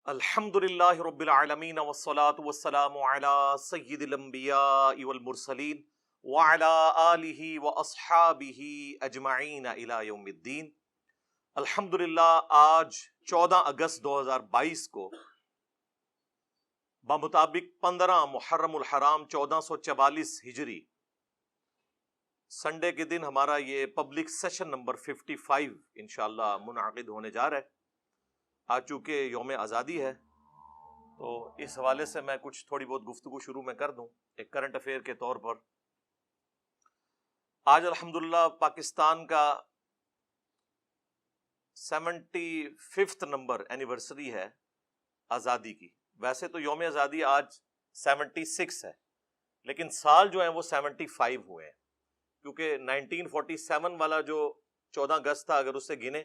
الحمدللہ رب العالمین والصلاة والسلام علی سید الانبیاء والمرسلین وعلی آلہ واصحابہ اجمعین الی یوم الدین۔ الحمدللہ آج 14 اگست 2022 کو بمطابق 15 محرم الحرام 1444 ہجری سنڈے کے دن ہمارا یہ پبلک سیشن نمبر 55 انشاءاللہ منعقد ہونے جا رہا ہے۔ آج چونکہ یوم آزادی ہے تو اس حوالے سے میں کچھ تھوڑی بہت گفتگو شروع میں کر دوں ایک کرنٹ افیئر کے طور پر۔ آج الحمدللہ پاکستان کا 75 نمبر اینیورسری ہے آزادی کی۔ ویسے تو یوم آزادی آج 76 ہے لیکن سال جو ہیں وہ 75 ہوئے ہیں، کیونکہ 1947 والا جو 14 اگست تھا اگر اس سے گنے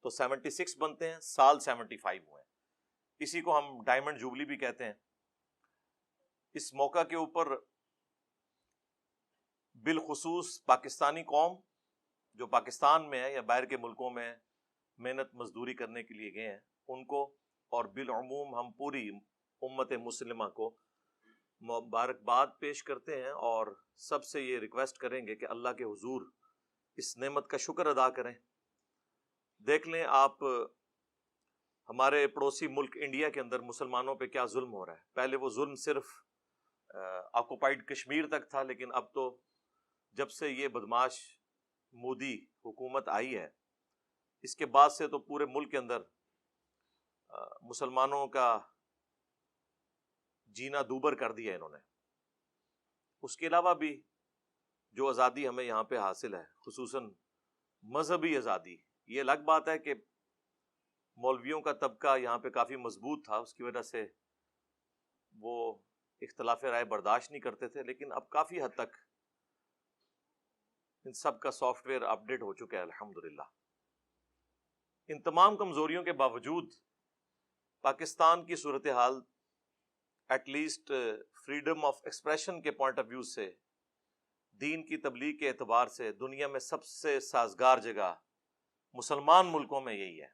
تو 76 بنتے ہیں، سال 75 ہوئے ہیں۔ اسی کو ہم ڈائمنڈ جوبلی بھی کہتے ہیں۔ اس موقع کے اوپر بالخصوص پاکستانی قوم جو پاکستان میں ہے یا باہر کے ملکوں میں محنت مزدوری کرنے کے لیے گئے ہیں ان کو، اور بالعموم ہم پوری امت مسلمہ کو مبارکباد پیش کرتے ہیں اور سب سے یہ ریکویسٹ کریں گے کہ اللہ کے حضور اس نعمت کا شکر ادا کریں۔ دیکھ لیں آپ ہمارے پڑوسی ملک انڈیا کے اندر مسلمانوں پہ کیا ظلم ہو رہا ہے۔ پہلے وہ ظلم صرف آکوپائیڈ کشمیر تک تھا، لیکن اب تو جب سے یہ بدماش مودی حکومت آئی ہے اس کے بعد سے تو پورے ملک کے اندر مسلمانوں کا جینا دوبر کر دیا انہوں نے۔ اس کے علاوہ بھی جو آزادی ہمیں یہاں پہ حاصل ہے، خصوصاً مذہبی آزادی، یہ الگ بات ہے کہ مولویوں کا طبقہ یہاں پہ کافی مضبوط تھا، اس کی وجہ سے وہ اختلاف رائے برداشت نہیں کرتے تھے، لیکن اب کافی حد تک ان سب کا سافٹ ویئر اپ ڈیٹ ہو چکا ہے الحمدللہ۔ ان تمام کمزوریوں کے باوجود پاکستان کی صورتحال at least freedom of expression کے پوائنٹ آف ویو سے، دین کی تبلیغ کے اعتبار سے دنیا میں سب سے سازگار جگہ مسلمان ملکوں میں یہی ہے۔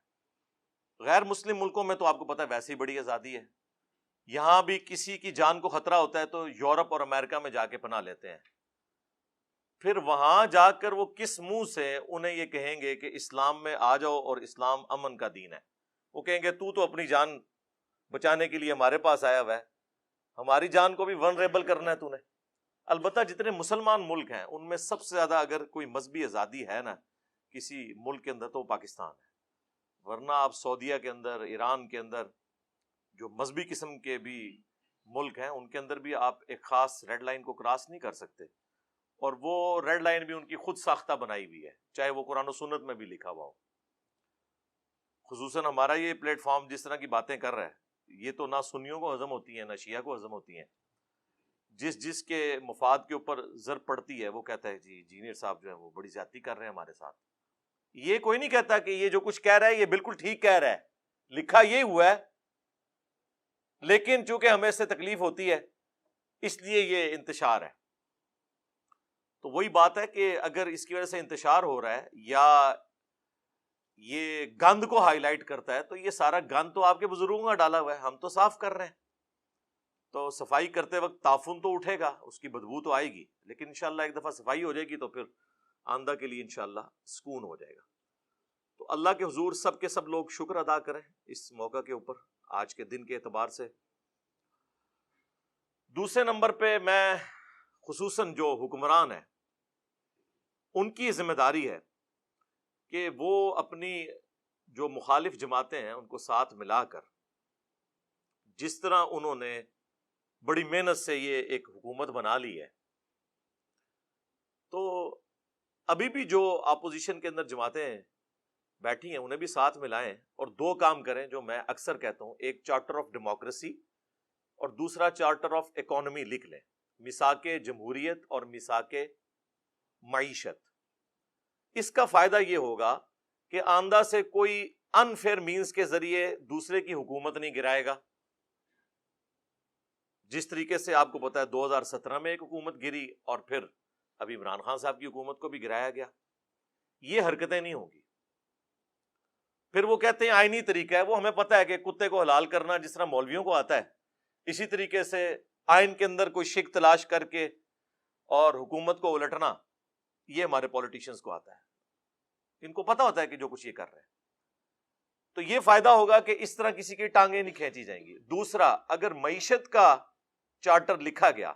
غیر مسلم ملکوں میں تو آپ کو پتہ ہے ویسے ہی بڑی آزادی ہے، یہاں بھی کسی کی جان کو خطرہ ہوتا ہے تو یورپ اور امریکہ میں جا کے پناہ لیتے ہیں، پھر وہاں جا کر وہ کس منہ سے انہیں یہ کہیں گے کہ اسلام میں آ جاؤ اور اسلام امن کا دین ہے؟ وہ کہیں گے تو اپنی جان بچانے کے لیے ہمارے پاس آیا ہوا ہے، ہماری جان کو بھی ونریبل کرنا ہے تو نے۔ البتہ جتنے مسلمان ملک ہیں ان میں سب سے زیادہ اگر کوئی مذہبی آزادی ہے نا کسی ملک کے اندر تو وہ پاکستان ہے، ورنہ آپ سعودیہ کے اندر، ایران کے اندر جو مذہبی قسم کے بھی ملک ہیں ان کے اندر بھی آپ ایک خاص ریڈ لائن کو کراس نہیں کر سکتے، اور وہ ریڈ لائن بھی ان کی خود ساختہ بنائی ہوئی ہے، چاہے وہ قرآن و سنت میں بھی لکھا ہوا ہو۔ خصوصاً ہمارا یہ پلیٹ فارم جس طرح کی باتیں کر رہا ہے یہ تو نہ سنیوں کو ہضم ہوتی ہیں نہ شیعہ کو ہضم ہوتی ہیں۔ جس کے مفاد کے اوپر زر پڑتی ہے وہ کہتا ہے جی انجینئر صاحب جو ہے وہ بڑی زیادتی کر رہے ہیں ہمارے ساتھ۔ یہ کوئی نہیں کہتا کہ یہ جو کچھ کہہ رہا ہے یہ بالکل ٹھیک کہہ رہا ہے، لکھا یہ ہوا ہے، لیکن چونکہ ہمیں اس سے تکلیف ہوتی ہے اس لیے یہ انتشار ہے۔ تو وہی بات ہے کہ اگر اس کی وجہ سے انتشار ہو رہا ہے یا یہ گند کو ہائی لائٹ کرتا ہے تو یہ سارا گند تو آپ کے بزرگوں کا ڈالا ہوا ہے، ہم تو صاف کر رہے ہیں۔ تو صفائی کرتے وقت تعفن تو اٹھے گا، اس کی بدبو تو آئے گی، لیکن انشاءاللہ ایک دفعہ صفائی ہو جائے گی تو پھر آئندہ کے لیے انشاءاللہ سکون ہو جائے گا۔ تو اللہ کے حضور سب کے سب لوگ شکر ادا کریں اس موقع کے اوپر آج کے دن کے اعتبار سے۔ دوسرے نمبر پہ میں خصوصاً جو حکمران ہیں ان کی ذمہ داری ہے کہ وہ اپنی جو مخالف جماعتیں ہیں ان کو ساتھ ملا کر، جس طرح انہوں نے بڑی محنت سے یہ ایک حکومت بنا لی ہے، تو ابھی بھی جو اپوزیشن کے اندر جماعتیں بیٹھی ہیں انہیں بھی ساتھ ملائیں اور دو کام کریں جو میں اکثر کہتا ہوں، ایک چارٹر آف ڈیموکریسی اور دوسرا چارٹر آف اکانومی لکھ لیں، میثاق جمہوریت اور میثاق معیشت۔ اس کا فائدہ یہ ہوگا کہ آئندہ سے کوئی انفیئر مینز کے ذریعے دوسرے کی حکومت نہیں گرائے گا۔ جس طریقے سے آپ کو پتا ہے 2017 میں ایک حکومت گری اور پھر ابھی عمران خان صاحب کی حکومت کو بھی گرایا گیا، یہ حرکتیں نہیں ہوگی۔ پھر وہ کہتے ہیں آئینی طریقہ ہے. وہ ہمیں پتہ ہے کہ کتے کو حلال کرنا جس طرح مولویوں کو آتا ہے, اسی طریقے سے آئین کے اندر کوئی شک تلاش کر کے اور حکومت کو الٹنا, یہ ہمارے پولیٹیشنز کو آتا ہے. ان کو پتہ ہوتا ہے کہ جو کچھ یہ کر رہے ہیں. تو یہ فائدہ ہوگا کہ اس طرح کسی کی ٹانگیں نہیں کھینچی جائیں گی. دوسرا, اگر معیشت کا چارٹر لکھا گیا,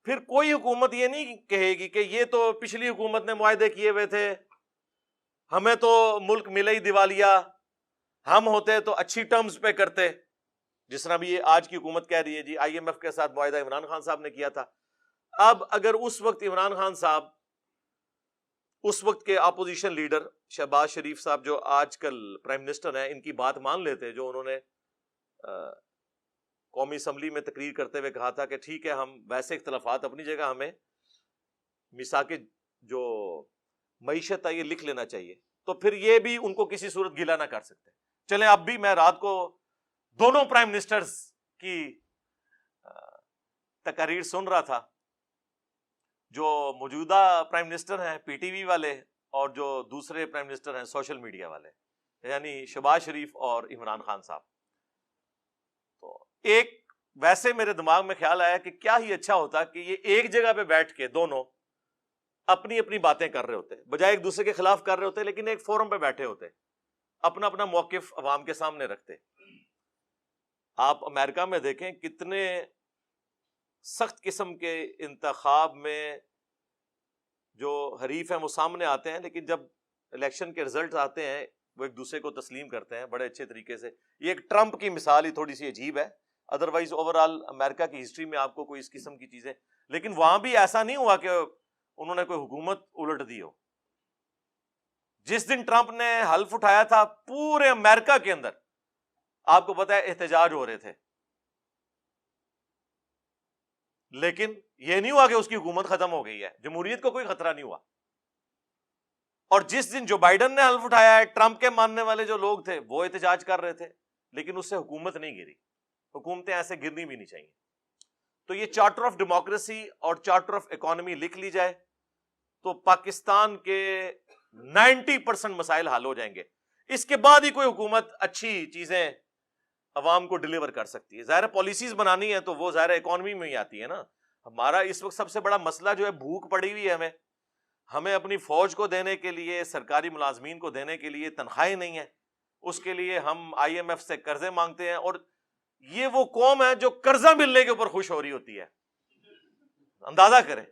پھر کوئی حکومت یہ نہیں کہے گی کہ یہ تو پچھلی حکومت نے معاہدے کیے ہوئے تھے, ہمیں تو ملک ملے ہی دیوالیہ, ہم ہوتے تو اچھی ٹرمز پہ کرتے. جس طرح بھی یہ آج کی حکومت کہہ رہی ہے جی آئی ایم ایف کے ساتھ معاہدہ عمران خان صاحب نے کیا تھا. اب اگر اس وقت عمران خان صاحب, اس وقت کے اپوزیشن لیڈر شہباز شریف صاحب جو آج کل پرائم منسٹر ہیں, ان کی بات مان لیتے, جو انہوں نے قومی اسمبلی میں تقریر کرتے ہوئے کہا تھا کہ ٹھیک ہے ہم ویسے اختلافات اپنی جگہ, ہمیں میثاق جو معیشت ہے یہ لکھ لینا چاہیے, تو پھر یہ بھی ان کو کسی صورت گلا نہ کر سکتے. چلیں اب بھی میں رات کو دونوں پرائم منسٹرز کی تقاریر سن رہا تھا, جو موجودہ پرائم منسٹر ہیں پی ٹی وی والے اور جو دوسرے پرائم منسٹر ہیں سوشل میڈیا والے, یعنی شہباز شریف اور عمران خان صاحب. تو ایک ویسے میرے دماغ میں خیال آیا کہ کیا ہی اچھا ہوتا کہ یہ ایک جگہ پہ بیٹھ کے دونوں اپنی اپنی باتیں کر رہے ہوتے, بجائے ایک دوسرے کے خلاف کر رہے ہوتے, لیکن ایک فورم پہ بیٹھے ہوتے, اپنا اپنا موقف عوام کے سامنے رکھتے. آپ امریکہ میں دیکھیں کتنے سخت قسم کے انتخاب میں جو حریف ہیں وہ سامنے آتے ہیں, لیکن جب الیکشن کے رزلٹ آتے ہیں وہ ایک دوسرے کو تسلیم کرتے ہیں بڑے اچھے طریقے سے. یہ ایک ٹرمپ کی مثال ہی تھوڑی سی عجیب ہے, ادروائز اوور آل امریکہ کی ہسٹری میں آپ کو کوئی اس قسم کی چیزیں, لیکن وہاں بھی ایسا نہیں ہوا کہ انہوں نے کوئی حکومت الٹ دی ہو. جس دن ٹرمپ نے حلف اٹھایا تھا پورے امریکہ کے اندر آپ کو پتا ہے احتجاج ہو رہے تھے, لیکن یہ نہیں ہوا کہ اس کی حکومت ختم ہو گئی ہے, جمہوریت کو کوئی خطرہ نہیں ہوا. اور جس دن جو بائیڈن نے حلف اٹھایا ہے, ٹرمپ کے ماننے والے جو لوگ تھے وہ احتجاج کر رہے تھے, لیکن اس سے حکومت نہیں گری. حکومتیں ایسے گرنی بھی نہیں چاہیے. تو یہ چارٹر آف ڈیموکریسی اور چارٹر آف اکانومی لکھ لی جائے تو پاکستان کے 90% مسائل حل ہو جائیں گے. اس کے بعد ہی کوئی حکومت اچھی چیزیں عوام کو ڈیلیور کر سکتی ہے. ظاہر پالیسیز بنانی ہے تو وہ ظاہر اکانومی میں ہی آتی ہے نا. ہمارا اس وقت سب سے بڑا مسئلہ جو ہے بھوک پڑی ہوئی ہے, ہمیں اپنی فوج کو دینے کے لیے, سرکاری ملازمین کو دینے کے لیے تنخواہیں نہیں ہیں, اس کے لیے ہم آئی ایم ایف سے قرضے مانگتے ہیں. اور یہ وہ قوم ہے جو قرضہ ملنے کے اوپر خوش ہو رہی ہوتی ہے. اندازہ کریں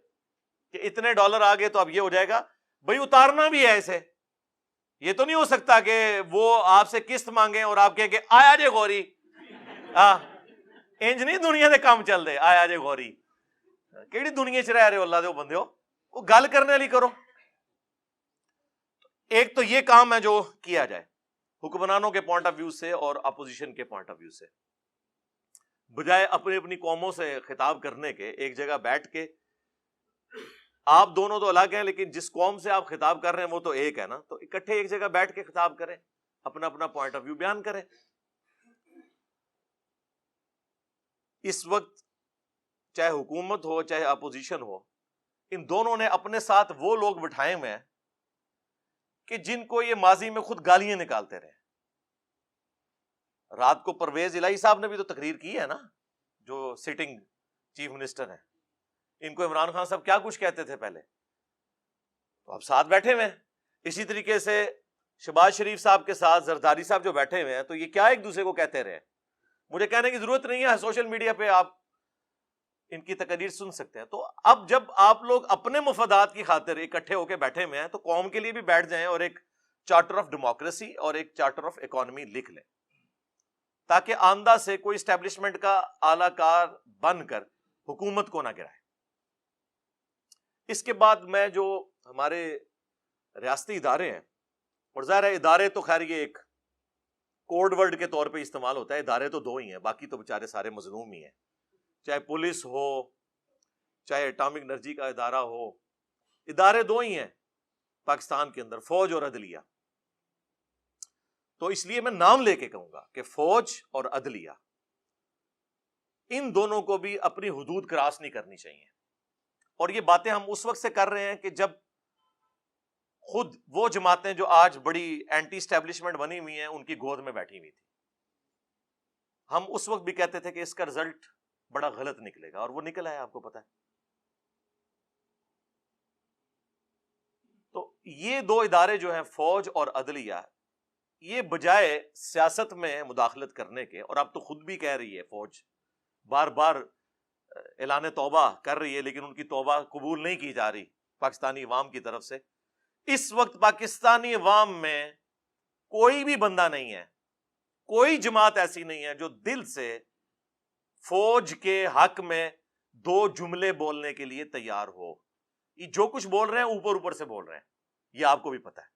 کہ اتنے ڈالر آ گئے تو اب یہ ہو جائے گا, بھئی اتارنا بھی ہے اسے. یہ تو نہیں ہو سکتا کہ وہ آپ سے قسط مانگیں اور آپ کہیں کہ آیا جے غوری, انج نہیں دنیا دے کام چل دے. آیا جے غوری کیڑی دنیا چ رہ رہے ہو اللہ دے بندے ہو, وہ گل کرنے والی کرو. ایک تو یہ کام ہے جو کیا جائے حکمرانوں کے پوائنٹ آف ویو سے اور اپوزیشن کے پوائنٹ آف ویو سے, بجائے اپنی اپنی قوموں سے خطاب کرنے کے ایک جگہ بیٹھ کے. آپ دونوں تو الگ ہیں, لیکن جس قوم سے آپ خطاب کر رہے ہیں وہ تو ایک ہے نا, تو اکٹھے ایک جگہ بیٹھ کے خطاب کریں, اپنا اپنا پوائنٹ آف ویو بیان کریں. اس وقت چاہے حکومت ہو چاہے اپوزیشن ہو, ان دونوں نے اپنے ساتھ وہ لوگ بٹھائے ہوئے ہیں کہ جن کو یہ ماضی میں خود گالیاں نکالتے رہے. رات کو پرویز الہی صاحب نے بھی تو تقریر کی ہے نا, جو سٹنگ چیف منسٹر ہیں. ان کو عمران خان صاحب کیا کچھ کہتے تھے پہلے, تو اب ساتھ بیٹھے ہوئے ہیں. اسی طریقے سے شہباز شریف صاحب کے ساتھ زرداری صاحب جو بیٹھے ہوئے ہیں, تو یہ کیا ایک دوسرے کو کہتے رہے. مجھے کہنے کی ضرورت نہیں ہے, سوشل میڈیا پہ آپ ان کی تقریر سن سکتے ہیں. تو اب جب آپ لوگ اپنے مفادات کی خاطر اکٹھے ہو کے بیٹھے ہوئے ہیں تو قوم کے لیے بھی بیٹھ جائیں اور ایک چارٹر آف ڈیموکریسی اور ایک چارٹر آف اکانومی لکھ لیں, تاکہ آئندہ سے کوئی اسٹیبلشمنٹ کا اعلی کار بن کر حکومت کو نہ گرائے. اس کے بعد میں جو ہمارے ریاستی ادارے ہیں, اور ظاہر ہے ادارے تو خیر یہ ایک کوڈ ورڈ کے طور پہ استعمال ہوتا ہے, ادارے تو دو ہی ہیں, باقی تو بیچارے سارے مظلوم ہی ہیں. چاہے پولیس ہو چاہے اٹامک انرجی کا ادارہ ہو, ادارے دو ہی ہیں پاکستان کے اندر, فوج اور عدلیہ. تو اس لیے میں نام لے کے کہوں گا کہ فوج اور عدلیہ, ان دونوں کو بھی اپنی حدود کراس نہیں کرنی چاہیے. اور یہ باتیں ہم اس وقت سے کر رہے ہیں کہ جب خود وہ جماعتیں جو آج بڑی اینٹی اسٹیبلشمنٹ بنی ہوئی ہیں ان کی گود میں بیٹھی ہوئی تھی. ہم اس وقت بھی کہتے تھے کہ اس کا رزلٹ بڑا غلط نکلے گا، اور وہ نکلا ہے، آپ کو پتا ہے. تو یہ دو ادارے جو ہیں فوج اور عدلیہ، یہ بجائے سیاست میں مداخلت کرنے کے، اور اب تو خود بھی کہہ رہی ہے فوج، بار بار اعلان توبہ کر رہی ہے لیکن ان کی توبہ قبول نہیں کی جا رہی پاکستانی عوام کی طرف سے. اس وقت پاکستانی عوام میں کوئی بھی بندہ نہیں ہے، کوئی جماعت ایسی نہیں ہے جو دل سے فوج کے حق میں دو جملے بولنے کے لیے تیار ہو. یہ جو کچھ بول رہے ہیں اوپر اوپر سے بول رہے ہیں، یہ آپ کو بھی پتا ہے.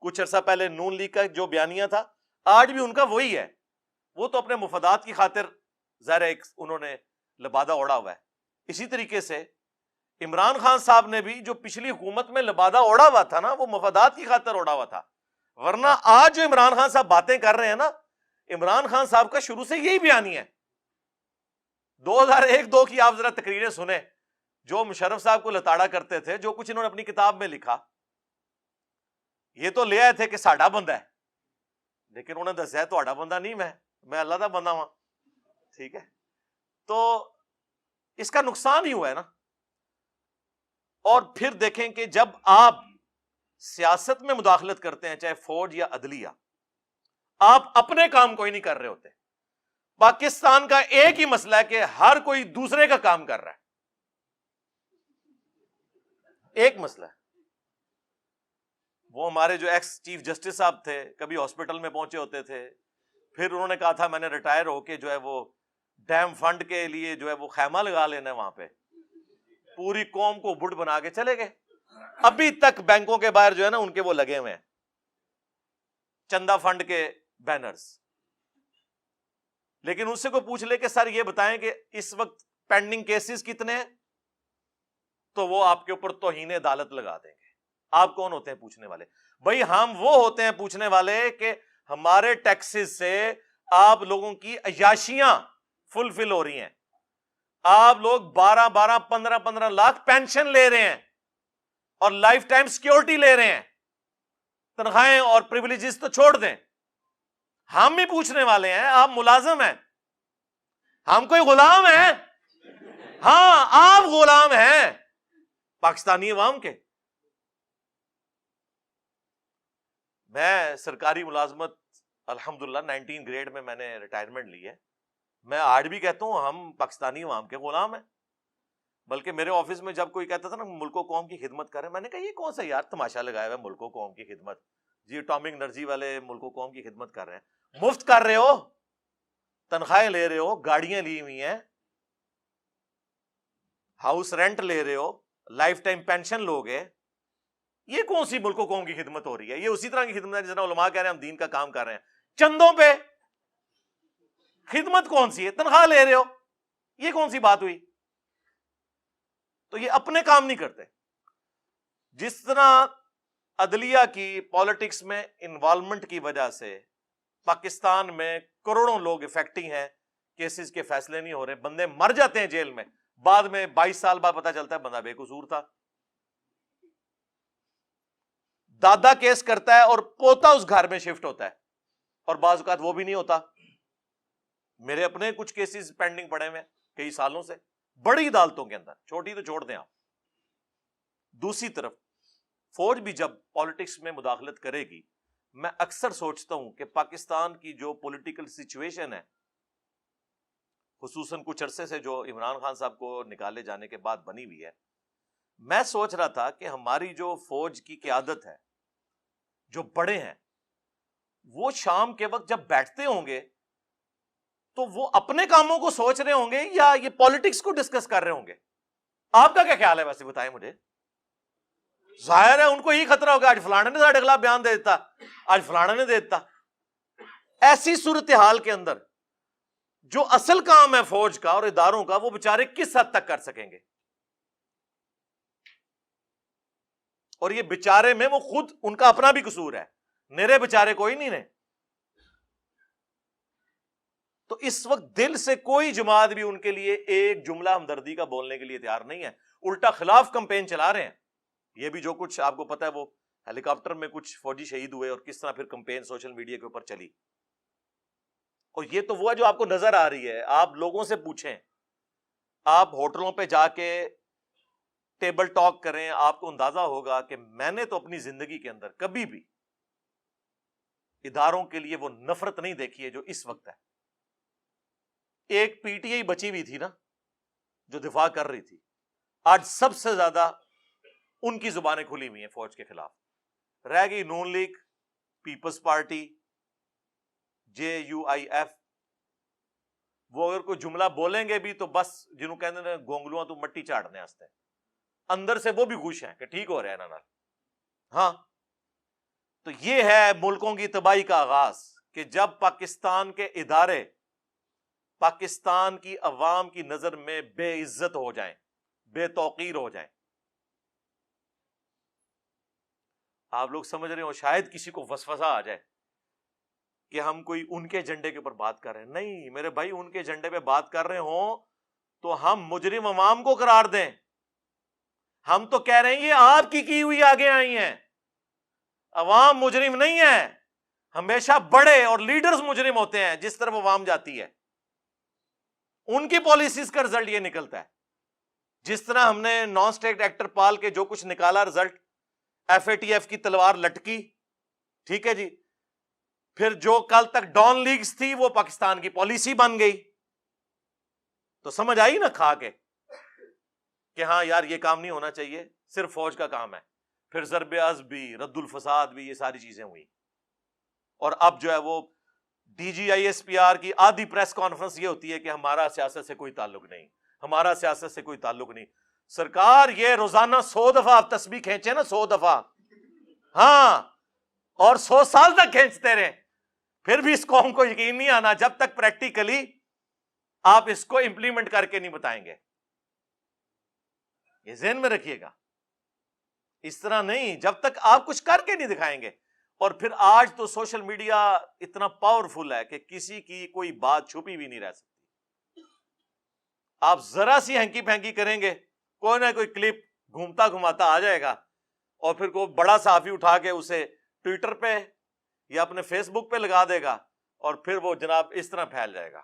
کچھ عرصہ پہلے نون لیگ کا جو بیانیہ تھا، آج بھی ان کا وہی ہے. وہ تو اپنے مفادات کی خاطر ظاہر ہے انہوں نے لبادہ اوڑا ہوا ہے. اسی طریقے سے عمران خان صاحب نے بھی جو پچھلی حکومت میں لبادہ اوڑا ہوا تھا نا، وہ مفادات کی خاطر اوڑا ہوا تھا. ورنہ آج جو عمران خان صاحب باتیں کر رہے ہیں نا، عمران خان صاحب کا شروع سے یہی بیانیہ ہے. 2001-2 کی آپ ذرا تقریریں سنیں، جو مشرف صاحب کو لتاڑا کرتے تھے، جو کچھ انہوں نے اپنی کتاب میں لکھا، یہ تو لے آئے تھے کہ ساڈا بندہ ہے، لیکن انہوں نے دسیا تہاڈا بندہ نہیں، میں اللہ دا بندہ ہوں. ٹھیک ہے، تو اس کا نقصان ہی ہوا ہے نا. اور پھر دیکھیں کہ جب آپ سیاست میں مداخلت کرتے ہیں، چاہے فوج یا عدلیہ، آپ اپنے کام کوئی نہیں کر رہے ہوتے. پاکستان کا ایک ہی مسئلہ ہے کہ ہر کوئی دوسرے کا کام کر رہا ہے. ایک مسئلہ ہے. وہ ہمارے جو ایکس چیف جسٹس صاحب تھے، کبھی ہاسپٹل میں پہنچے ہوتے تھے، پھر انہوں نے کہا تھا میں نے ریٹائر ہو کے جو ہے وہ ڈیم فنڈ کے لیے جو ہے وہ خیمہ لگا لینا ہے وہاں پہ. پوری قوم کو بڑھ بنا کے چلے گئے. ابھی تک بینکوں کے باہر جو ہے نا ان کے وہ لگے ہوئے ہیں چندہ فنڈ کے بینرز. لیکن ان سے کوئی پوچھ لے کہ سر یہ بتائیں کہ اس وقت پینڈنگ کیسز کتنے ہیں، تو وہ آپ کے اوپر توہین عدالت لگا دیں گے. آپ کون ہوتے ہیں پوچھنے والے؟ بھائی ہم وہ ہوتے ہیں پوچھنے والے کہ ہمارے ٹیکسز سے آپ لوگوں کی عیاشیاں فلفل ہو رہی ہیں. آپ لوگ 12 15 لاکھ پینشن لے رہے ہیں اور لائف ٹائم سیکیورٹی لے رہے ہیں. تنخواہیں اور پریویلیجز تو چھوڑ دیں، ہم بھی پوچھنے والے ہیں. آپ ملازم ہیں، ہم کوئی غلام ہیں؟ ہاں آپ غلام ہیں پاکستانی عوام کے. میں سرکاری ملازمت الحمدللہ 19 گریڈ میں نے ریٹائرمنٹ لی ہے. میں آج بھی کہتا ہوں ہم پاکستانی عوام کے غلام ہیں. بلکہ میرے آفس میں جب کوئی کہتا تھا نا ملک و قوم کی خدمت کریں، میں نے کہا یہ کون سا یار تماشا لگایا ہوا ہے ملک و قوم کی خدمت؟ جی اٹامک انرجی والے ملک و قوم کی خدمت کر رہے ہیں، مفت کر رہے ہو، تنخواہیں لے رہے ہو، گاڑیاں لی ہوئی ہیں، ہاؤس رینٹ لے رہے ہو، لائف ٹائم پینشن لوگے. یہ کون سی ملک و قوم کی خدمت ہو رہی ہے؟ یہ اسی طرح کی خدمت ہے جس طرح علماء کہہ رہے ہیں ہم دین کا کام کر رہے ہیں. چندوں پہ خدمت کون سی ہے؟ تنخواہ لے رہے ہو، یہ کون سی بات ہوئی؟ تو یہ اپنے کام نہیں کرتے. جس طرح عدلیہ کی پالیٹکس میں انوالومنٹ کی وجہ سے پاکستان میں کروڑوں لوگ افیکٹنگ ہیں، کیسز کے فیصلے نہیں ہو رہے، بندے مر جاتے ہیں جیل میں، بعد میں 22 سال بعد پتہ چلتا ہے بندہ بے قصور تھا. دادا کیس کرتا ہے اور پوتا اس گھر میں شفٹ ہوتا ہے، اور بعض اوقات وہ بھی نہیں ہوتا. میرے اپنے کچھ کیسز پینڈنگ پڑے ہوئے کئی سالوں سے بڑی عدالتوں کے اندر، چھوٹی تو چھوڑ دیں آپ. دوسری طرف فوج بھی جب پالیٹکس میں مداخلت کرے گی، میں اکثر سوچتا ہوں کہ پاکستان کی جو پولیٹیکل سچویشن ہے، خصوصاً کچھ عرصے سے جو عمران خان صاحب کو نکالے جانے کے بعد بنی ہوئی ہے، میں سوچ رہا تھا کہ ہماری جو فوج کی قیادت ہے، جو بڑے ہیں، وہ شام کے وقت جب بیٹھتے ہوں گے تو وہ اپنے کاموں کو سوچ رہے ہوں گے یا یہ پالیٹکس کو ڈسکس کر رہے ہوں گے؟ آپ کا کیا خیال ہے ویسے بتائیں مجھے. ظاہر ہے ان کو یہی خطرہ ہوگا آج فلانے نے ساڑھے خلاف بیان دے دیتا، آج فلانے نے دے دیتا. ایسی صورتحال کے اندر جو اصل کام ہے فوج کا اور اداروں کا، وہ بیچارے کس حد تک کر سکیں گے؟ اور یہ بیچارے میں وہ خود ان کا اپنا بھی قصور ہے، میرے بیچارے کوئی نہیں نے. تو اس وقت دل سے کوئی جماعت بھی ان کے لیے ایک جملہ ہمدردی کا بولنے کے لیے تیار نہیں ہے، الٹا خلاف کمپین چلا رہے ہیں. یہ بھی جو کچھ آپ کو پتا ہے وہ ہیلی کاپٹر میں کچھ فوجی شہید ہوئے اور کس طرح پھر کمپین سوشل میڈیا کے اوپر چلی. اور یہ تو وہ ہے جو آپ کو نظر آ رہی ہے. آپ لوگوں سے پوچھیں, آپ ہوٹلوں پہ جا کے ٹیبل ٹاک کریں, آپ کو اندازہ ہوگا کہ میں نے تو اپنی زندگی کے اندر کبھی بھی اداروں کے لیے وہ نفرت نہیں دیکھی ہے جو اس وقت ہے. ایک پی ٹی آئی بچی ہوئی تھی نا جو دفاع کر رہی تھی, آج سب سے زیادہ ان کی زبانیں کھلی ہوئی ہیں فوج کے خلاف. رہ گئی نون لیگ, پیپلز پارٹی, JUIF. وہ اگر کوئی جملہ بولیں گے بھی تو بس جنہوں کہتے ہیں گونگلواں تو مٹی چاڑنے آستے ہیں, اندر سے وہ بھی خوش ہیں کہ ٹھیک ہو رہا ہے نا. ہاں, تو یہ ہے ملکوں کی تباہی کا آغاز کہ جب پاکستان کے ادارے پاکستان کی عوام کی نظر میں بے عزت ہو جائیں, بے توقیر ہو جائیں. آپ لوگ سمجھ رہے ہو شاید کسی کو وسوسہ آ جائے کہ ہم کوئی ان کے ایجنڈے کے اوپر بات کر رہے ہیں. نہیں میرے بھائی, ان کے ایجنڈے پہ بات کر رہے ہوں تو ہم مجرم عوام کو قرار دیں. ہم تو کہہ رہے ہیں یہ آپ کی ہوئی آگے آئی ہیں, عوام مجرم نہیں ہے. ہمیشہ بڑے اور لیڈرز مجرم ہوتے ہیں جس طرف عوام جاتی ہے, ان کی پالیسیز کا رزلٹ یہ نکلتا ہے. جس طرح ہم نے نان اسٹیٹ ایکٹر پال کے جو کچھ نکالا رزلٹ, FATF کی تلوار لٹکی, ٹھیک ہے جی, پھر جو کل تک ڈان لیگز تھی وہ پاکستان کی پالیسی بن گئی. تو سمجھ آئی نا کھا کے کہ ہاں یار یہ کام نہیں ہونا چاہیے, صرف فوج کا کام ہے. پھر ضرب عضب بھی, رد الفساد بھی, یہ ساری چیزیں ہوئی. اور اب جو ہے وہ DGISPR کی آدھی پریس کانفرنس یہ ہوتی ہے کہ ہمارا سیاست سے کوئی تعلق نہیں, ہمارا سیاست سے کوئی تعلق نہیں. سرکار یہ روزانہ 100 دفعہ آپ تسبیح کھینچے نا, 100 دفعہ, ہاں, اور 100 سال تک کھینچتے رہے, پھر بھی اس قوم کو یقین نہیں آنا جب تک پریکٹیکلی آپ اس کو امپلیمنٹ کر کے نہیں بتائیں گے. یہ ذہن میں رکھیے گا, اس طرح نہیں, جب تک آپ کچھ کر کے نہیں دکھائیں گے. اور پھر آج تو سوشل میڈیا اتنا پاورفل ہے کہ کسی کی کوئی بات چھپی بھی نہیں رہ سکتی. آپ ذرا سی ہینکی پھینکی کریں گے, کوئی نہ کوئی کلپ گھومتا گھماتا آ جائے گا, اور پھر کوئی بڑا صحافی اٹھا کے اسے ٹویٹر پہ یا اپنے فیس بک پہ لگا دے گا, اور پھر وہ جناب اس طرح پھیل جائے گا.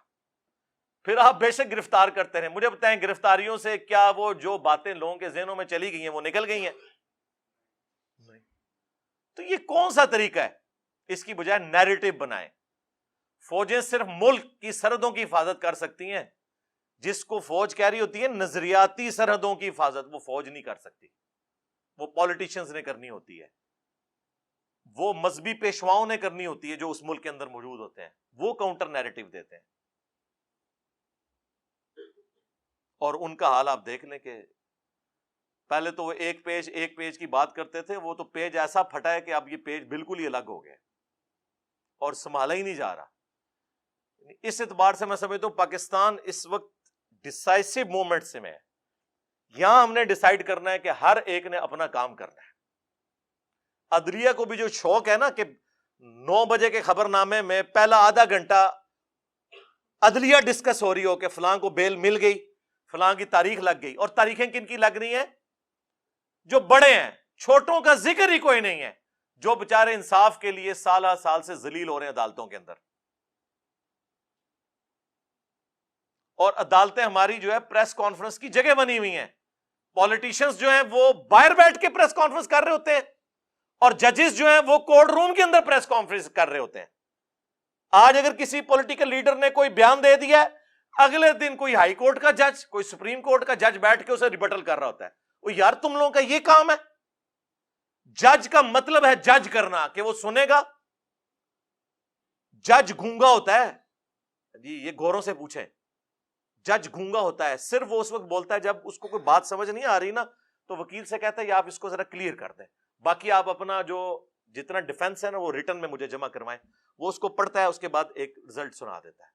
پھر آپ بے شک گرفتار کرتے رہیں. مجھے بتائیں گرفتاریوں سے کیا وہ جو باتیں لوگوں کے ذہنوں میں چلی گئی ہیں وہ نکل گئی ہیں؟ نہیں. تو یہ کون سا طریقہ ہے؟ اس کی بجائے نیریٹو بنائیں. فوجیں صرف ملک کی سرحدوں کی حفاظت کر سکتی ہیں. جس کو فوج کہہ رہی ہوتی ہے نظریاتی سرحدوں کی حفاظت, وہ فوج نہیں کر سکتی, وہ پولیٹیشنز نے کرنی ہوتی ہے, وہ مذہبی پیشواؤں نے کرنی ہوتی ہے جو اس ملک کے اندر موجود ہوتے ہیں, وہ کاؤنٹر نیریٹو دیتے ہیں. اور ان کا حال آپ دیکھ لیں کہ پہلے تو وہ ایک پیج کی بات کرتے تھے, وہ تو پیج ایسا پھٹا ہے کہ اب یہ پیج بالکل ہی الگ ہو گیا اور سنبھالا ہی نہیں جا رہا. اس اعتبار سے میں سمجھتا ہوں پاکستان اس وقت ڈسائسو مومنٹ سے میں ہے. یہاں ہم نے ڈیسائیڈ کرنا ہے کہ ہر ایک نے اپنا کام کرنا ہے. عدلیہ کو بھی جو شوق ہے نا کہ 9 بجے کے خبر نامے میں پہلا آدھا گھنٹہ عدلیہ ڈسکس ہو رہی ہو کہ فلاں کو بیل مل گئی, فلاں کی تاریخ لگ گئی. اور تاریخیں کن کی لگ رہی ہیں؟ جو بڑے ہیں, چھوٹوں کا ذکر ہی کوئی نہیں ہے, جو بےچارے انصاف کے لیے سالہ سال سے ذلیل ہو رہے ہیں عدالتوں کے اندر. اور عدالتیں ہماری جو ہے پریس کانفرنس کی جگہ بنی ہوئی ہیں. پولیٹیشنز جو ہیں وہ باہر بیٹھ کے پریس کانفرنس کر رہے ہوتے ہیں, اور ججز جو ہیں وہ کورٹ روم کے اندر پریس کانفرنس کر رہے ہوتے ہیں. آج اگر کسی پولیٹیکل لیڈر نے کوئی بیان دے دیا ہے, اگلے دن کوئی ہائی کورٹ کا جج, کوئی سپریم کورٹ کا جج بیٹھ کے اسے ریبٹل کر رہا ہوتا ہے. وہ یار تم لوگوں کا یہ کام ہے؟ جج کا مطلب ہے جج کرنا, کہ وہ سنے گا. جج گونگا ہوتا ہے جی, یہ گوروں سے پوچھیں. جج گونگا ہوتا ہے, صرف وہ اس وقت بولتا ہے جب اس کو کوئی بات سمجھ نہیں آ رہی نا, تو وکیل سے کہتا ہے آپ اس کو ذرا کلیئر کر دیں, باقی آپ اپنا جو جتنا ڈیفنس ہے نا وہ ریٹن میں مجھے جمع کروائیں. وہ اس کو پڑھتا ہے, اس کے بعد ایک رزلٹ سنا دیتا ہے.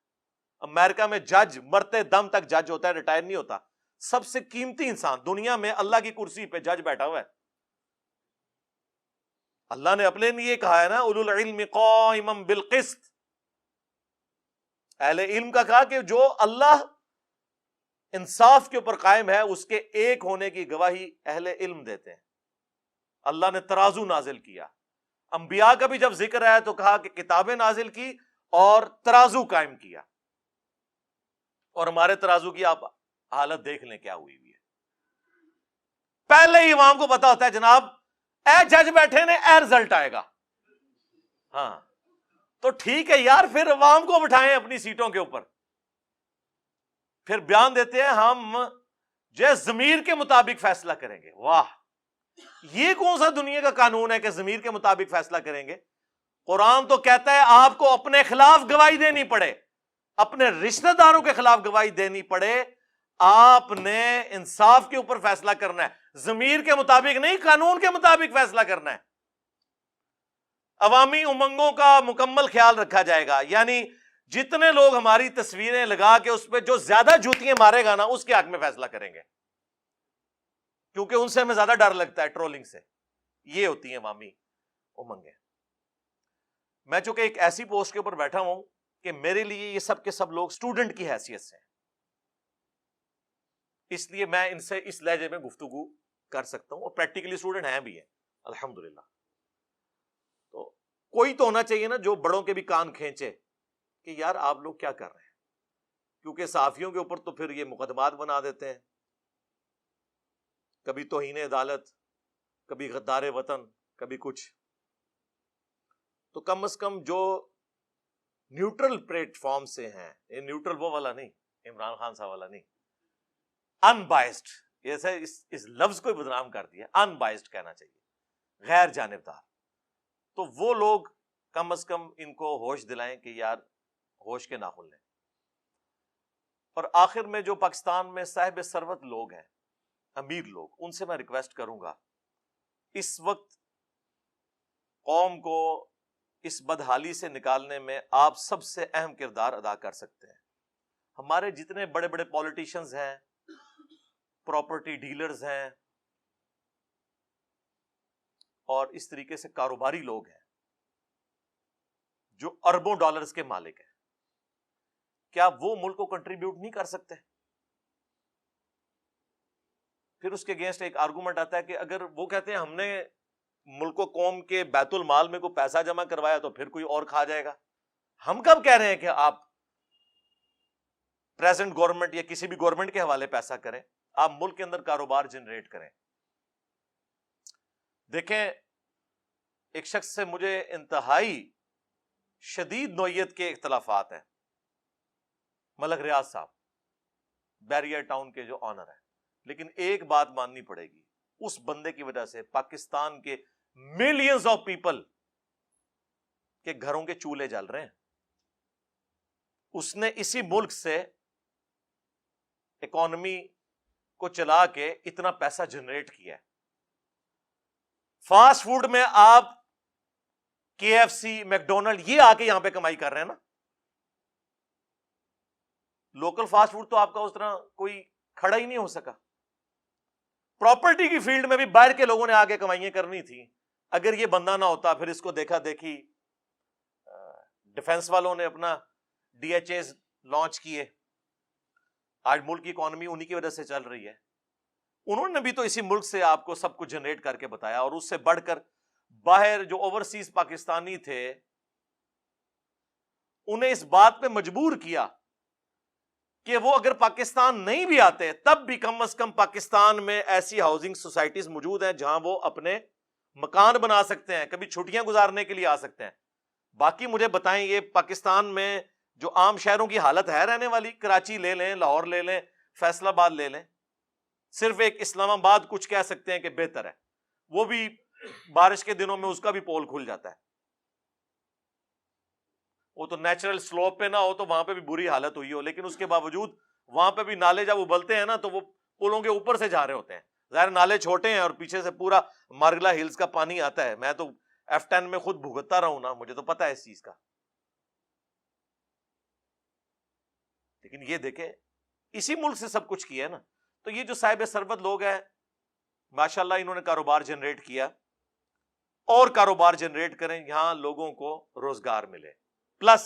امریکہ میں جج مرتے دم تک جج ہوتا ہے, ریٹائر نہیں ہوتا. سب سے قیمتی انسان دنیا میں اللہ کی کرسی پہ جج بیٹھا ہوا ہے. اللہ نے اپنے لیے کہا ہے نا اولو العلم قائما بالقسط, اہل علم کا کہا کہ جو اللہ انصاف کے اوپر قائم ہے اس کے ایک ہونے کی گواہی اہل علم دیتے ہیں. اللہ نے ترازو نازل کیا. انبیاء کا بھی جب ذکر آیا تو کہا کہ کتابیں نازل کی اور ترازو قائم کیا. اور ہمارے ترازو کی آپ حالت دیکھ لیں کیا ہوئی ہے. پہلے ہی امام کو پتا ہوتا ہے جناب اے جج بیٹھے نے اے رزلٹ آئے گا. ہاں تو ٹھیک ہے یار, پھر عوام کو بٹھائیں اپنی سیٹوں کے اوپر, پھر بیان دیتے ہیں ہم جو ضمیر کے مطابق فیصلہ کریں گے. واہ, یہ کون سا دنیا کا قانون ہے کہ ضمیر کے مطابق فیصلہ کریں گے؟ قرآن تو کہتا ہے آپ کو اپنے خلاف گواہی دینی پڑے, اپنے رشتہ داروں کے خلاف گواہی دینی پڑے, آپ نے انصاف کے اوپر فیصلہ کرنا ہے, ضمیر کے مطابق نہیں, قانون کے مطابق فیصلہ کرنا ہے. عوامی امنگوں کا مکمل خیال رکھا جائے گا, یعنی جتنے لوگ ہماری تصویریں لگا کے اس پہ جو زیادہ جوتیاں مارے گا نا اس کے حق میں فیصلہ کریں گے, کیونکہ ان سے ہمیں زیادہ ڈر لگتا ہے ٹرولنگ سے. یہ ہوتی ہیں عوامی امنگیں. میں چونکہ ایک ایسی پوسٹ کے اوپر بیٹھا ہوں کہ میرے لیے یہ سب کے سب لوگ اسٹوڈنٹ کی حیثیت سے ہیں, اس لیے میں ان سے اس لہجے میں گفتگو کر سکتا ہوں, اور پریکٹیکلی اسٹوڈنٹ ہیں بھی ہیں الحمدللہ. تو کوئی تو ہونا چاہیے نا جو بڑوں کے بھی کان کھینچے کہ یار آپ لوگ کیا کر رہے ہیں, کیونکہ صحافیوں کے اوپر تو پھر یہ مقدمات بنا دیتے ہیں, کبھی توہین عدالت, کبھی غدار وطن, کبھی کچھ. تو کم از کم جو نیوٹرل پلیٹ فارم سے ہیں, یہ نیوٹرل وہ والا نہیں, عمران خان صاحب والا نہیں, ان بائسڈ, ایسے اس لفظ کو بدنام کر دیا, ان بائسڈ کہنا چاہیے, غیر جانبدار. تو وہ لوگ کم از کم ان کو ہوش دلائیں کہ یار ہوش کے ناخن لیں. اور آخر میں جو پاکستان میں صاحب ثروت لوگ ہیں, امیر لوگ, ان سے میں ریکویسٹ کروں گا, اس وقت قوم کو اس بدحالی سے نکالنے میں آپ سب سے اہم کردار ادا کر سکتے ہیں. ہمارے جتنے بڑے بڑے پولیٹیشنز ہیں, پراپرٹی ڈیلرز ہیں, اور اس طریقے سے کاروباری لوگ ہیں جو اربوں ڈالرز کے مالک ہیں, کیا وہ ملک کو کنٹریبیوٹ نہیں کر سکتے؟ پھر اس کے اگینسٹ ایک آرگومنٹ آتا ہے کہ اگر وہ کہتے ہیں ہم نے ملک و قوم کے بیت المال میں کوئی پیسہ جمع کروایا تو پھر کوئی اور کھا جائے گا. ہم کب کہہ رہے ہیں کہ آپ پریزنٹ گورنمنٹ یا کسی بھی گورنمنٹ کے حوالے پیسہ کریں, آپ ملک کے اندر کاروبار جنریٹ کریں. دیکھیں, ایک شخص سے مجھے انتہائی شدید نوعیت کے اختلافات ہیں, ملک ریاض صاحب, بیریر ٹاؤن کے جو آنر ہیں, لیکن ایک بات ماننی پڑے گی, اس بندے کی وجہ سے پاکستان کے ملینز آف پیپل کے گھروں کے چولہے جل رہے ہیں. اس نے اسی ملک سے اکانومی کو چلا کے اتنا پیسہ جنریٹ کیا ہے. فاسٹ فوڈ میں آپ KFC, میک ڈونلڈ, یہ آ کے یہاں پہ کمائی کر رہے ہیں نا. لوکل فاسٹ فوڈ تو آپ کا اس طرح کوئی کھڑا ہی نہیں ہو سکا. پراپرٹی کی فیلڈ میں بھی باہر کے لوگوں نے آگے کمائیاں کرنی تھی. اگر یہ بندہ نہ ہوتا, پھر اس کو دیکھا دیکھی ڈیفنس والوں نے اپنا DHAs لانچ کیے, آج ملک کی اکانومی انہی کی وجہ سے چل رہی ہے. انہوں نے بھی تو اسی ملک سے آپ کو سب کچھ جنریٹ کر کے بتایا, اور اس سے بڑھ کر باہر جو اوورسیز پاکستانی تھے انہیں اس بات پہ مجبور کیا کہ وہ اگر پاکستان نہیں بھی آتے تب بھی کم از کم پاکستان میں ایسی ہاؤسنگ سوسائٹیز موجود ہیں جہاں وہ اپنے مکان بنا سکتے ہیں, کبھی چھٹیاں گزارنے کے لیے آ سکتے ہیں. باقی مجھے بتائیں, یہ پاکستان میں جو عام شہروں کی حالت ہے رہنے والی, کراچی لے لیں, لاہور لے لیں, فیصل آباد لے لیں, صرف ایک اسلام آباد کچھ کہہ سکتے ہیں کہ بہتر ہے, وہ بھی بارش کے دنوں میں اس کا بھی پول کھل جاتا ہے. وہ تو نیچرل سلوپ پہ نہ ہو تو وہاں پہ بھی بری حالت ہوئی ہو, لیکن اس کے باوجود وہاں پہ بھی نالے جب ابلتے ہیں نا تو وہ پلوں کے اوپر سے جا رہے ہوتے ہیں. ظاہر نالے چھوٹے ہیں اور پیچھے سے پورا مارگلا ہلز کا پانی آتا ہے. میں تو F10 میں خود بھگتتا رہا ہوں نا, مجھے تو پتا ہے اس چیز کا. لیکن یہ دیکھیں اسی ملک سے سب کچھ کیا ہے نا. تو یہ جو صاحب ثروت لوگ ہیں ماشاءاللہ انہوں نے کاروبار جنریٹ کیا, اور کاروبار جنریٹ کریں, یہاں لوگوں کو روزگار ملے, پلس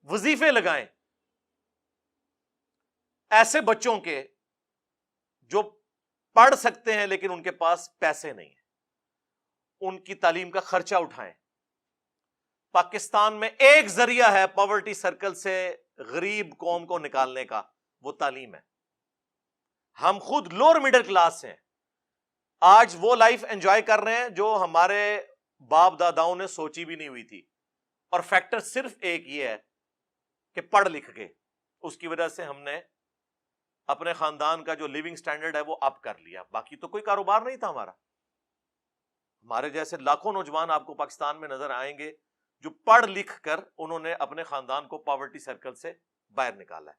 وظیفے لگائیں ایسے بچوں کے جو پڑھ سکتے ہیں لیکن ان کے پاس پیسے نہیں ہیں. ان کی تعلیم کا خرچہ اٹھائیں. پاکستان میں ایک ذریعہ ہے پاورٹی سرکل سے غریب قوم کو نکالنے کا، وہ تعلیم ہے. ہم خود لوور مڈل کلاس ہیں، آج وہ لائف انجوائے کر رہے ہیں جو ہمارے باپ داداؤں نے سوچی بھی نہیں ہوئی تھی. اور فیکٹر صرف ایک یہ ہے کہ پڑھ لکھ گئے، اس کی وجہ سے ہم نے اپنے خاندان کا جو لیونگ سٹینڈرڈ ہے وہ اپ کر لیا. باقی تو کوئی کاروبار نہیں تھا ہمارا. ہمارے جیسے لاکھوں نوجوان آپ کو پاکستان میں نظر آئیں گے جو پڑھ لکھ کر انہوں نے اپنے خاندان کو پاورٹی سرکل سے باہر نکالا ہے،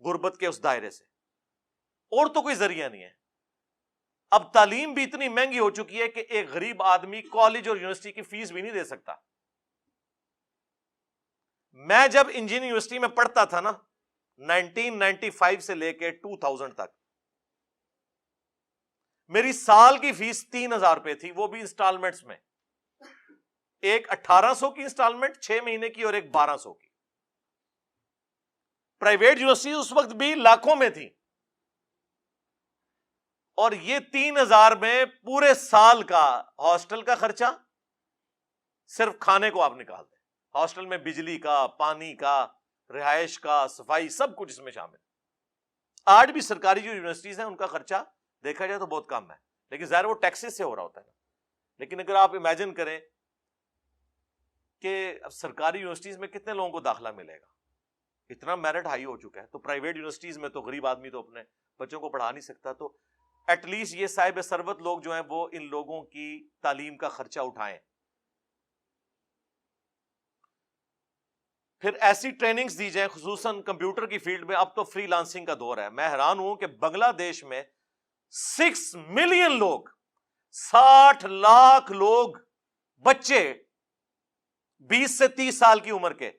غربت کے اس دائرے سے. اور تو کوئی ذریعہ نہیں ہے. اب تعلیم بھی اتنی مہنگی ہو چکی ہے کہ ایک غریب آدمی کالج اور یونیورسٹی کی فیس بھی نہیں دے سکتا. میں جب انجینئرنگ یونیورسٹی میں پڑھتا تھا نا 1995 سے لے کے 2000 تک، میری سال کی فیس 3000 روپے تھی، وہ بھی انسٹالمنٹس میں. ایک 1800 کی انسٹالمنٹ 6 مہینے کی اور ایک 1200 کی. پرائیویٹ یونیورسٹی اس وقت بھی لاکھوں میں تھی، اور یہ 3000 میں پورے سال کا ہاسٹل کا خرچہ، صرف کھانے کو آپ نکال دیں. ہاسٹل میں بجلی کا، پانی کا، رہائش کا، صفائی، سب کچھ اس میں شامل. آج بھی سرکاری جو یونیورسٹیز ہیں ان کا خرچہ دیکھا جائے تو بہت کم ہے، لیکن ظاہر وہ ٹیکسز سے ہو رہا ہوتا ہے نا. لیکن اگر آپ امیجن کریں کہ اب سرکاری یونیورسٹیز میں کتنے لوگوں کو داخلہ ملے گا، اتنا میرٹ ہائی ہو چکا ہے. تو پرائیویٹ یونیورسٹیز میں تو غریب آدمی تو اپنے بچوں کو پڑھا نہیں سکتا. تو ایٹ لیسٹ یہ صاحب ثروت لوگ جو ہیں وہ ان لوگوں کی تعلیم کا خرچہ اٹھائیں. پھر ایسی ٹریننگز دی جائیں خصوصاً کمپیوٹر کی فیلڈ میں. اب تو فری لانسنگ کا دور ہے. میں حیران ہوں کہ بنگلہ دیش میں 6 ملین لوگ، 60 لاکھ لوگ، بچے 20 سے 30 سال کی عمر کے،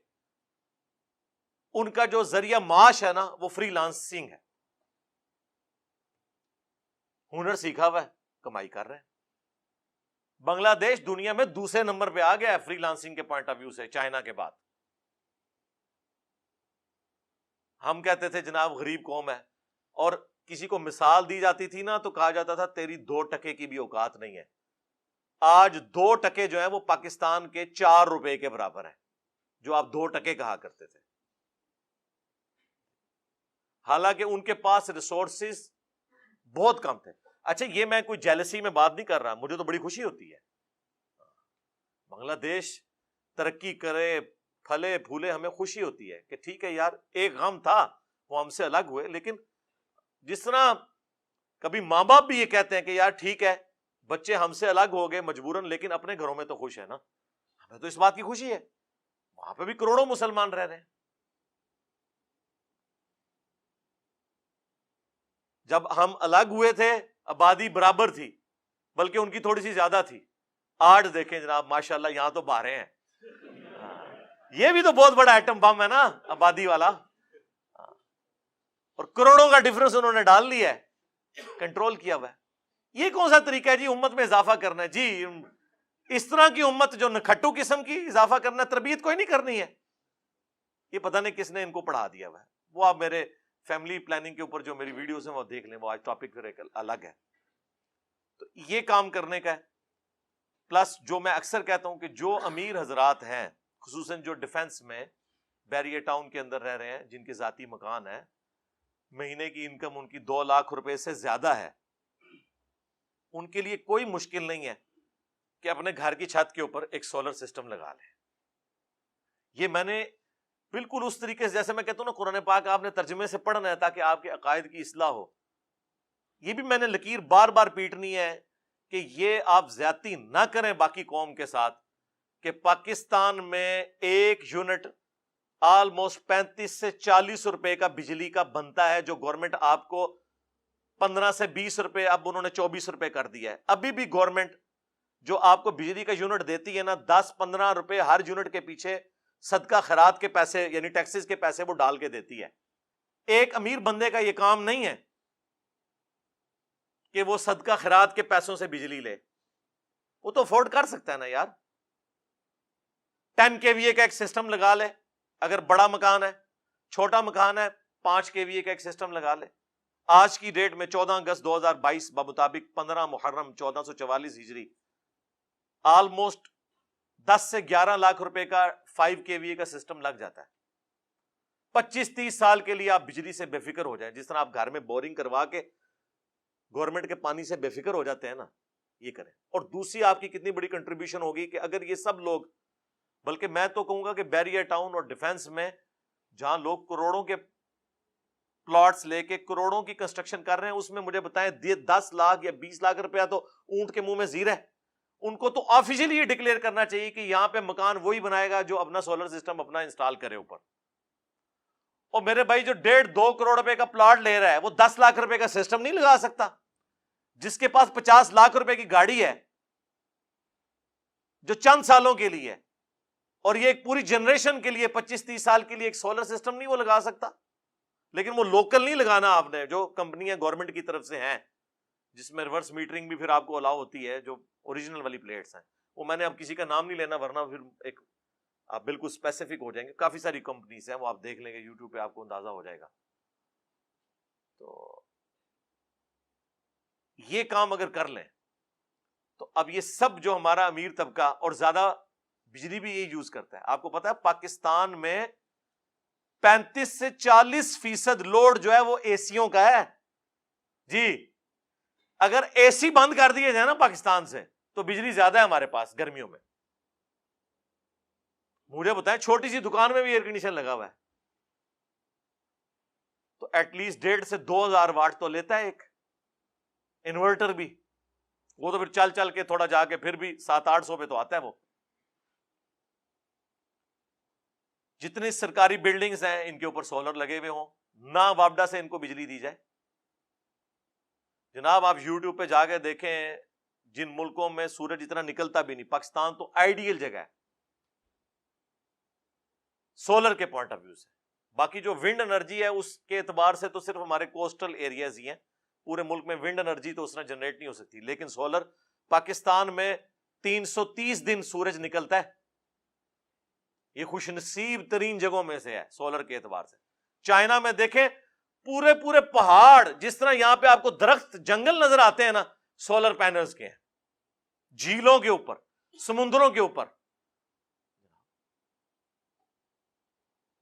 ان کا جو ذریعہ معاش ہے نا وہ فری لانسنگ ہے. ہنر سیکھا ہوا ہے، کمائی کر رہے ہیں. بنگلہ دیش دنیا میں دوسرے نمبر پہ آ گیا ہے فری لانسنگ کے پوائنٹ آف ویو سے، چائنا کے بعد. ہم کہتے تھے جناب غریب قوم ہے، اور کسی کو مثال دی جاتی تھی نا تو کہا جاتا تھا تیری 2 ٹکے کی بھی اوقات نہیں ہے. آج 2 ٹکے جو ہیں وہ پاکستان کے 4 روپے کے برابر ہیں، جو آپ 2 ٹکے کہا کرتے تھے. حالانکہ ان کے پاس ریسورسز بہت کم تھے. اچھا یہ میں کوئی جیلسی میں بات نہیں کر رہا، مجھے تو بڑی خوشی ہوتی ہے بنگلہ دیش ترقی کرے، پھلے پھولے، ہمیں خوشی ہوتی ہے کہ ٹھیک ہے یار، ایک غم تھا وہ ہم سے الگ ہوئے. لیکن جس طرح کبھی ماں باپ بھی یہ کہتے ہیں کہ یار ٹھیک ہے بچے ہم سے الگ ہو گئے مجبوراً، لیکن اپنے گھروں میں تو خوش ہے نا. ہمیں تو اس بات کی خوشی ہے، وہاں پہ بھی کروڑوں مسلمان رہ رہے ہیں. جب ہم الگ ہوئے تھے آبادی برابر تھی، بلکہ ان کی تھوڑی سی زیادہ تھی. آج دیکھیں جناب ماشاءاللہ یہاں تو بارے ہیں. یہ بھی تو بہت بڑا ایٹم بم ہے نا آبادی والا. اور کروڑوں کا ڈفرنس انہوں نے ڈال لیا ہے، کنٹرول کیا ہوا ہے. یہ کون سا طریقہ ہے جی امت میں اضافہ کرنا ہے؟ جی اس طرح کی امت جو نکھٹو قسم کی اضافہ کرنا ہے، تربیت کوئی نہیں کرنی ہے. یہ پتہ نہیں کس نے ان کو پڑھا دیا ہوا ہے. وہ آپ میرے فیملی پلاننگ کے اوپر جو میری ویڈیوز ہیں وہ دیکھ لیں، وہ آج ٹاپک پھر ایک الگ ہے. تو یہ کام کرنے کا ہے. پلس جو میں اکثر کہتا ہوں کہ جو امیر حضرات ہیں خصوصاً جو ڈیفنس میں بیریئر ٹاؤن کے اندر رہ رہے ہیں، جن کے ذاتی مکان ہیں، مہینے کی انکم ان کی 2 لاکھ روپے سے زیادہ ہے، ان کے لیے کوئی مشکل نہیں ہے کہ اپنے گھر کی چھت کے اوپر ایک سولر سسٹم لگا لیں. یہ میں نے بالکل اس طریقے سے، جیسے میں کہتا ہوں نا قرآن پاک آپ نے ترجمے سے پڑھنا ہے تاکہ آپ کے عقائد کی اصلاح ہو. یہ بھی میں نے لکیر بار بار پیٹنی ہے کہ یہ آپ زیادتی نہ کریں باقی قوم کے ساتھ، کہ پاکستان میں 1 یونٹ آلموسٹ 35 سے 40 روپے کا بجلی کا بنتا ہے، جو گورنمنٹ آپ کو 15 سے 20 روپے، اب انہوں نے 24 روپے کر دیا ہے. ابھی بھی گورنمنٹ جو آپ کو بجلی کا یونٹ دیتی ہے نا، 10-15 روپے ہر یونٹ کے پیچھے صدقہ خیرات کے پیسے یعنی ٹیکسز کے پیسے وہ ڈال کے دیتی ہے. ایک امیر بندے کا یہ کام نہیں ہے کہ وہ صدقہ خیرات کے پیسوں سے بجلی لے. وہ تو افورڈ کر سکتا ہے نا یار. 10 KVA کا ایک سسٹم لگا لے اگر بڑا مکان ہے، چھوٹا مکان ہے 5 KVA کا ایک سسٹم لگا لے. آج کی ڈیٹ میں 14 اگست 2022 بمطابق 15 محرم 1444 ہجری آلموسٹ 10 سے 11 لاکھ روپے کا 5 kVA کا سسٹم لگ جاتا ہے. 25-30 سال کے لیے آپ بجلی سے بے فکر ہو جائیں. جس طرح آپ گھر میں بورنگ کروا کے گورنمنٹ کے پانی سے بے فکر ہو جاتے ہیں نا, یہ کریں. اور دوسری آپ کی کتنی بڑی کنٹریبیوشن ہوگی کہ اگر یہ سب لوگ, بلکہ میں تو کہوں گا کہ بیریا ٹاؤن اور ڈیفنس میں جہاں لوگ کروڑوں کے پلاٹس لے کے کروڑوں کی کنسٹرکشن کر رہے ہیں, اس میں مجھے بتائیں 10 لاکھ یا 20 لاکھ روپیہ تو اونٹ کے منہ میں زیر ہے. ان کو تو آفیشلی یہ ڈکلیئر کرنا چاہیے کہ یہاں پہ مکان وہی بنائے گا جو اپنا سولر سسٹم اپنا انسٹال کرے اوپر. اور میرے بھائی جو 1.5-2 کروڑ روپے کا پلاٹ لے رہا ہے وہ 10 لاکھ روپے کا سسٹم نہیں لگا سکتا. جس کے پاس 50 لاکھ روپے کی گاڑی ہے جو چند سالوں کے لیے, اور یہ ایک پوری جنریشن کے لیے 25-30 سال کے لیے ایک سولر سسٹم نہیں وہ لگا سکتا. لیکن وہ لوکل نہیں لگانا آپ نے, جو کمپنیاں گورنمنٹ کی طرف سے ہیں جس میں ریورس میٹرنگ بھی پھر آپ کو الاؤ ہوتی ہے, جو اوریجنل والی پلیٹس ہیں. وہ میں نے اب کسی کا نام نہیں لینا ورنہ پھر ایک آپ بالکل اسپیسیفک ہو جائیں گے. کافی ساری کمپنیز ہیں, وہ آپ دیکھ لیں گے یوٹیوب پہ, آپ کو اندازہ ہو جائے گا. تو یہ کام اگر کر لیں تو اب یہ سب جو ہمارا امیر طبقہ, اور زیادہ بجلی بھی یہ یوز کرتا ہے. آپ کو پتا ہے پاکستان میں 35 سے 40% لوڈ جو ہے وہ اے سیوں کا ہے جی. اگر اے سی بند کر دیے جائے نا پاکستان سے تو بجلی زیادہ ہے ہمارے پاس گرمیوں میں. مجھے بتائیں چھوٹی سی دکان میں بھی ایئر کنڈیشن لگا ہوا ہے تو ایٹ لیسٹ 1.5 سے 2,000 واٹ تو لیتا ہے ایک انورٹر بھی. وہ تو پھر چل چل کے تھوڑا جا کے پھر بھی 700-800 پہ تو آتا ہے. وہ جتنے سرکاری بلڈنگز ہیں ان کے اوپر سولر لگے ہوئے ہوں, نہ وابڈا سے ان کو بجلی دی جائے. جناب آپ یوٹیوب پہ جا کے دیکھیں, جن ملکوں میں سورج اتنا نکلتا بھی نہیں, پاکستان تو آئیڈیل جگہ ہے سولر کے پوائنٹ آف ویو سے. باقی جو ونڈ انرجی ہے اس کے اعتبار سے تو صرف ہمارے کوسٹل ایریاز ہی ہیں, پورے ملک میں ونڈ انرجی تو اس طرح جنریٹ نہیں ہو سکتی. لیکن سولر پاکستان میں 330 دن سورج نکلتا ہے. یہ خوش نصیب ترین جگہوں میں سے ہے سولر کے اعتبار سے. چائنا میں دیکھیں پورے پورے پہاڑ, جس طرح یہاں پہ آپ کو درخت جنگل نظر آتے ہیں نا, سولر پینلز کے ہیں. جھیلوں کے اوپر, سمندروں کے اوپر,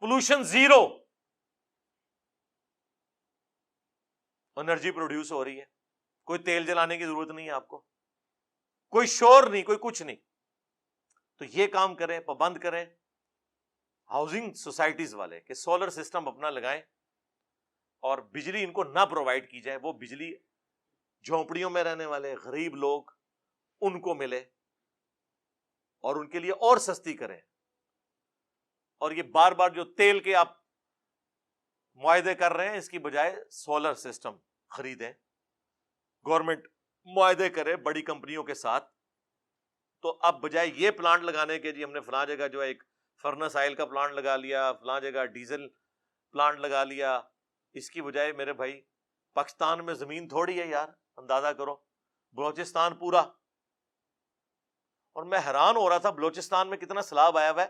پولوشن زیرو, انرجی پروڈیوس ہو رہی ہے. کوئی تیل جلانے کی ضرورت نہیں ہے آپ کو, کوئی شور نہیں, کوئی کچھ نہیں. تو یہ کام کریں, پابند کریں ہاؤسنگ سوسائٹیز والے کہ سولر سسٹم اپنا لگائیں اور بجلی ان کو نہ پرووائڈ کی جائے. وہ بجلی جھونپڑیوں میں رہنے والے غریب لوگ ان کو ملے اور ان کے لیے اور سستی کریں. اور یہ بار بار جو تیل کے آپ معاہدے کر رہے ہیں اس کی بجائے سولر سسٹم خریدیں. گورنمنٹ معاہدے کرے بڑی کمپنیوں کے ساتھ. تو اب بجائے یہ پلانٹ لگانے کے جی ہم نے فلاں جگہ جو ہے ایک فرنس آئل کا پلانٹ لگا لیا, فلاں جگہ ڈیزل پلانٹ لگا لیا, اس کی بجائے میرے بھائی پاکستان میں زمین تھوڑی ہے یار, اندازہ کرو بلوچستان پورا. اور میں حیران ہو رہا تھا بلوچستان میں کتنا سیلاب آیا ہوا ہے.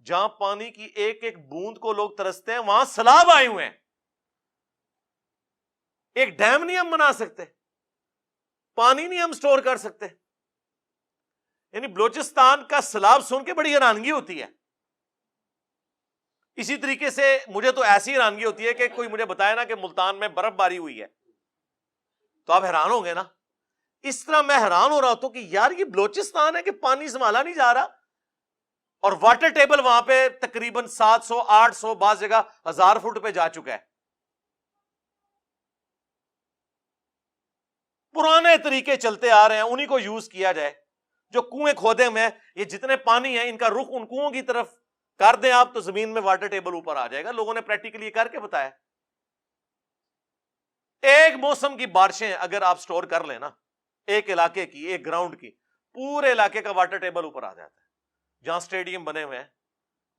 جہاں پانی کی ایک ایک بوند کو لوگ ترستے ہیں وہاں سیلاب آئے ہوئے ہیں. ایک ڈیم نہیں ہم بنا سکتے, پانی نہیں ہم سٹور کر سکتے. یعنی بلوچستان کا سیلاب سن کے بڑی حیرانگی ہوتی ہے. اسی طریقے سے مجھے تو ایسی حیرانگی ہوتی ہے کہ کوئی مجھے بتائے نا کہ ملتان میں برف باری ہوئی ہے تو آپ حیران ہوں گے نا. اس طرح میں حیران ہو رہا ہوتا ہوں کہ یار یہ بلوچستان ہے کہ پانی سنبھالا نہیں جا رہا, اور واٹر ٹیبل وہاں پہ تقریباً 700-800 بعض جگہ 1000 فٹ پہ جا چکا ہے. پرانے طریقے چلتے آ رہے ہیں, انہی کو یوز کیا جائے. جو کنویں کھودے میں یہ جتنے پانی ہیں ان کا رخ ان کنووں کی طرف کر دیں آپ تو زمین میں واٹر ٹیبل اوپر آ جائے گا. لوگوں نے پریکٹیکلی کر کے بتایا. ایک موسم کی بارشیں اگر آپ سٹور کر لیں نا, ایک علاقے کی, ایک گراؤنڈ کی, پورے علاقے کا واٹر ٹیبل اوپر آ جاتا ہے. جہاں سٹیڈیم بنے ہوئے ہیں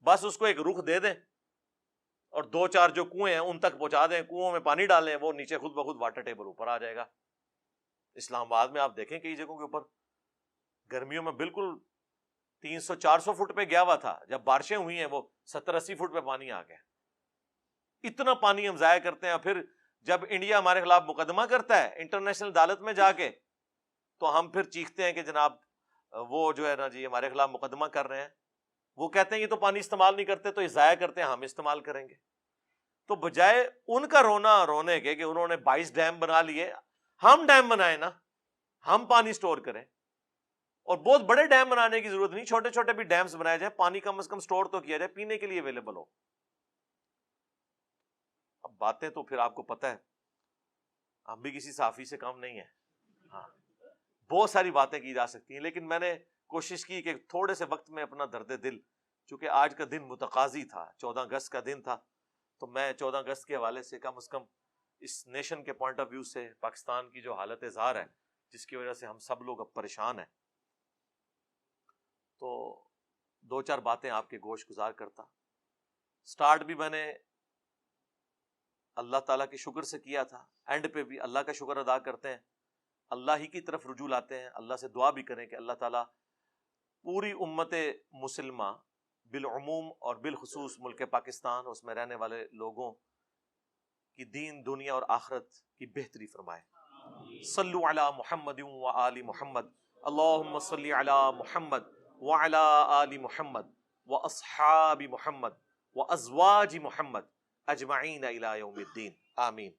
بس اس کو ایک رخ دے دیں اور 2-4 جو کنویں ہیں ان تک پہنچا دیں, کنووں میں پانی ڈالیں, وہ نیچے خود بخود واٹر ٹیبل اوپر آ جائے گا. اسلام آباد میں آپ دیکھیں کئی جگہوں کے اوپر گرمیوں میں بالکل 300-400 فٹ پہ گیا ہوا تھا, جب بارشیں ہوئی ہیں وہ 70-80 فٹ پہ پانی آ گیا. اتنا پانی ہم ضائع کرتے ہیں. پھر جب انڈیا ہمارے خلاف مقدمہ کرتا ہے انٹرنیشنل عدالت میں جا کے تو ہم پھر چیختے ہیں کہ جناب وہ جو ہے نا جی ہمارے خلاف مقدمہ کر رہے ہیں، وہ کہتے ہیں یہ تو پانی استعمال نہیں کرتے تو یہ ضائع کرتے ہیں، ہم استعمال کریں گے. تو بجائے ان کا رونے کے کہ انہوں نے 22 ڈیم بنا لیے، ہم ڈیم بنائیں نا، ہم پانی سٹور کریں. اور بہت بڑے ڈیم بنانے کی ضرورت نہیں، چھوٹے چھوٹے بھی ڈیمز بنائے جائیں، پانی کم از کم سٹور تو کیا جائے، پینے کے لیے اویلیبل ہو. اب باتیں تو پھر آپ کو پتہ ہے ہم بھی کسی صحافی سے کم نہیں ہیں، ہاں بہت ساری باتیں کی جا سکتی ہیں، لیکن میں نے کوشش کی کہ تھوڑے سے وقت میں اپنا درد دل، چونکہ آج کا دن متقاضی تھا، 14 اگست کا دن تھا، تو میں 14 اگست کے حوالے سے کم از کم اس نیشن کے پوائنٹ آف ویو سے پاکستان کی جو حالت زار ہے جس کی وجہ سے ہم سب لوگ اب پریشان ہیں، تو 2-4 باتیں آپ کے گوش گزار کرتا. سٹارٹ بھی میں نے اللہ تعالیٰ کے شکر سے کیا تھا، اینڈ پہ بھی اللہ کا شکر ادا کرتے ہیں، اللہ ہی کی طرف رجوع لاتے ہیں، اللہ سے دعا بھی کریں کہ اللہ تعالیٰ پوری امت مسلمہ بالعموم اور بالخصوص ملک پاکستان اس میں رہنے والے لوگوں کی دین دنیا اور آخرت کی بہتری فرمائے. صلو علی محمد و آل محمد، اللہم صلی علی محمد وعلی آل محمد و اصحاب محمد و ازواج محمد اجمعین الی یوم الدین، آمین.